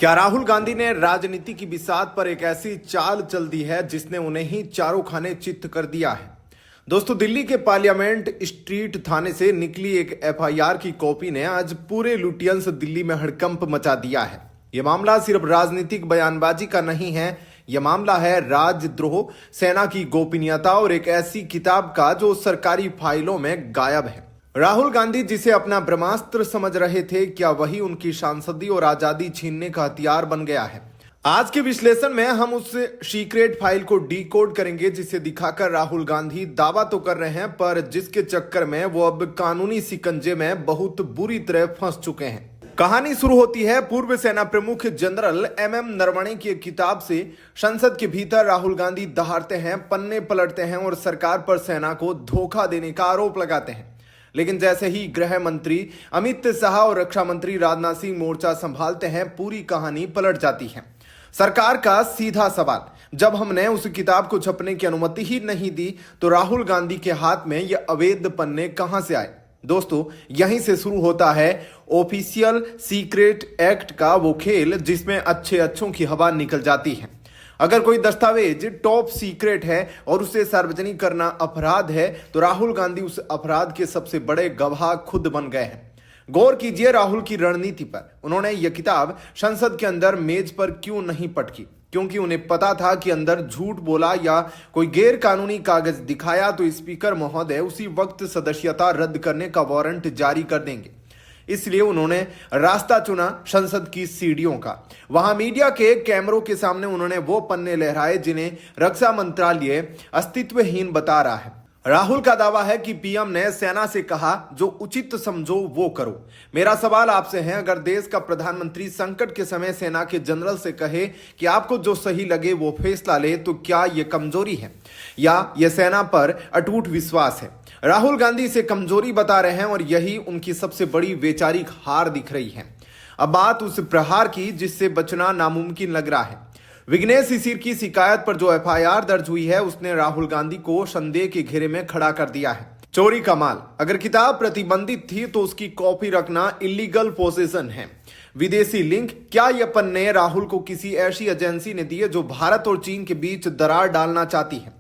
क्या राहुल गांधी ने राजनीति की बिसात पर एक ऐसी चाल चल दी है जिसने उन्हें ही चारों खाने चित्त कर दिया है। दोस्तों, दिल्ली के पार्लियामेंट स्ट्रीट थाने से निकली एक एफआईआर की कॉपी ने आज पूरे लुटियंस दिल्ली में हड़कंप मचा दिया है। यह मामला सिर्फ राजनीतिक बयानबाजी का नहीं है, यह मामला है राजद्रोह, सेना की गोपनीयता और एक ऐसी किताब का जो सरकारी फाइलों में गायब है। राहुल गांधी जिसे अपना ब्रह्मास्त्र समझ रहे थे, क्या वही उनकी सांसदी और आजादी छीनने का हथियार बन गया है? आज के विश्लेषण में हम उस सीक्रेट फाइल को डीकोड करेंगे जिसे दिखाकर राहुल गांधी दावा तो कर रहे हैं, पर जिसके चक्कर में वो अब कानूनी शिकंजे में बहुत बुरी तरह फंस चुके हैं। कहानी शुरू होती है पूर्व सेना प्रमुख जनरल एमएम नरवणे की एक किताब से। संसद के भीतर राहुल गांधी दहाड़ते हैं, पन्ने पलटते हैं और सरकार पर सेना को धोखा देने का आरोप लगाते हैं। लेकिन जैसे ही गृह मंत्री अमित शाह और रक्षा मंत्री राजनाथ सिंह मोर्चा संभालते हैं, पूरी कहानी पलट जाती है। सरकार का सीधा सवाल, जब हमने उस किताब को छपने की अनुमति ही नहीं दी तो राहुल गांधी के हाथ में ये अवैध पन्ने कहां से आए? दोस्तों, यहीं से शुरू होता है ऑफिशियल सीक्रेट एक्ट का वो खेल जिसमें अच्छे अच्छों की हवा निकल जाती है। अगर कोई दस्तावेज टॉप सीक्रेट है और उसे सार्वजनिक करना अपराध है, तो राहुल गांधी उस अपराध के सबसे बड़े गवाह खुद बन गए हैं। गौर कीजिए राहुल की रणनीति पर। उन्होंने यह किताब संसद के अंदर मेज पर क्यों नहीं पटकी? क्योंकि उन्हें पता था कि अंदर झूठ बोला या कोई गैर कानूनी कागज दिखाया तो स्पीकर महोदय उसी वक्त सदस्यता रद्द करने का वारंट जारी कर देंगे। इसलिए उन्होंने रास्ता चुना संसद की सीढ़ियों का। वहां मीडिया के कैमरों के सामने उन्होंने वो पन्ने लहराए जिन्हें रक्षा मंत्रालय अस्तित्वहीन बता रहा है। राहुल का दावा है कि पीएम ने सेना से कहा जो उचित समझो वो करो। मेरा सवाल आपसे है, अगर देश का प्रधानमंत्री संकट के समय सेना के जनरल से कहे कि आपको जो सही लगे वो फैसला ले, तो क्या यह कमजोरी है या यह सेना पर अटूट विश्वास है? राहुल गांधी इसे कमजोरी बता रहे हैं और यही उनकी सबसे बड़ी वैचारिक हार दिख रही है। अब बात उस प्रहार की जिससे बचना नामुमकिन लग रहा है। विघ्नेश शिशिर की शिकायत पर जो एफआईआर दर्ज हुई है उसने राहुल गांधी को संदेह के घेरे में खड़ा कर दिया है। चोरी का माल, अगर किताब प्रतिबंधित थी तो उसकी कॉपी रखना इलीगल पोसेशन है। विदेशी लिंक, क्या यह पन्ने राहुल को किसी ऐसी एजेंसी ने दिए जो भारत और चीन के बीच दरार डालना चाहती है?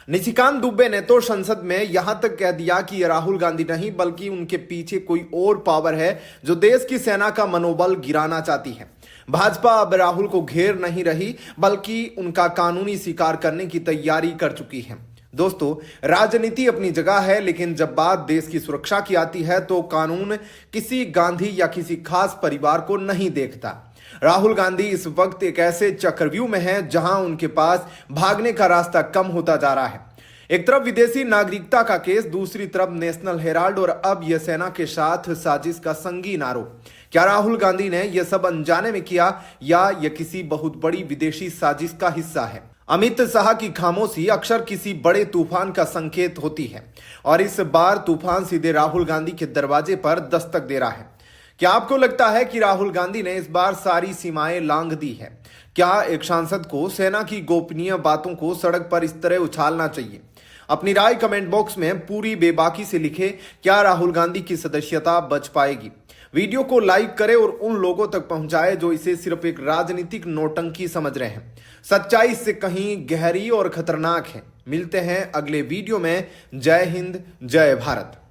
निशिकांत दुबे ने तो संसद में यहां तक कह दिया कि यह राहुल गांधी नहीं बल्कि उनके पीछे कोई और पावर है जो देश की सेना का मनोबल गिराना चाहती है। भाजपा अब राहुल को घेर नहीं रही बल्कि उनका कानूनी शिकार करने की तैयारी कर चुकी है। दोस्तों, राजनीति अपनी जगह है, लेकिन जब बात देश की सुरक्षा की आती है तो कानून किसी गांधी या किसी खास परिवार को नहीं देखता। राहुल गांधी इस वक्त एक ऐसे चक्रव्यूह में हैं जहां उनके पास भागने का रास्ता कम होता जा रहा है। एक तरफ विदेशी नागरिकता का केस, दूसरी तरफ नेशनल हेराल्ड और अब यह सेना के साथ साजिश का संगीन आरोप। क्या राहुल गांधी ने यह सब अनजाने में किया या यह किसी बहुत बड़ी विदेशी साजिश का हिस्सा है? अमित शाह की खामोशी अक्सर किसी बड़े तूफान का संकेत होती है और इस बार तूफान सीधे राहुल गांधी के दरवाजे पर दस्तक दे रहा है। क्या आपको लगता है कि राहुल गांधी ने इस बार सारी सीमाएं लांघ दी है? क्या एक सांसद को सेना की गोपनीय बातों को सड़क पर इस तरह उछालना चाहिए? अपनी राय कमेंट बॉक्स में पूरी बेबाकी से लिखें। क्या राहुल गांधी की सदस्यता बच पाएगी? वीडियो को लाइक करें और उन लोगों तक पहुंचाएं जो इसे सिर्फ एक राजनीतिक नौटंकी समझ रहे हैं। सच्चाई इससे कहीं गहरी और खतरनाक है। मिलते हैं अगले वीडियो में। जय हिंद, जय भारत।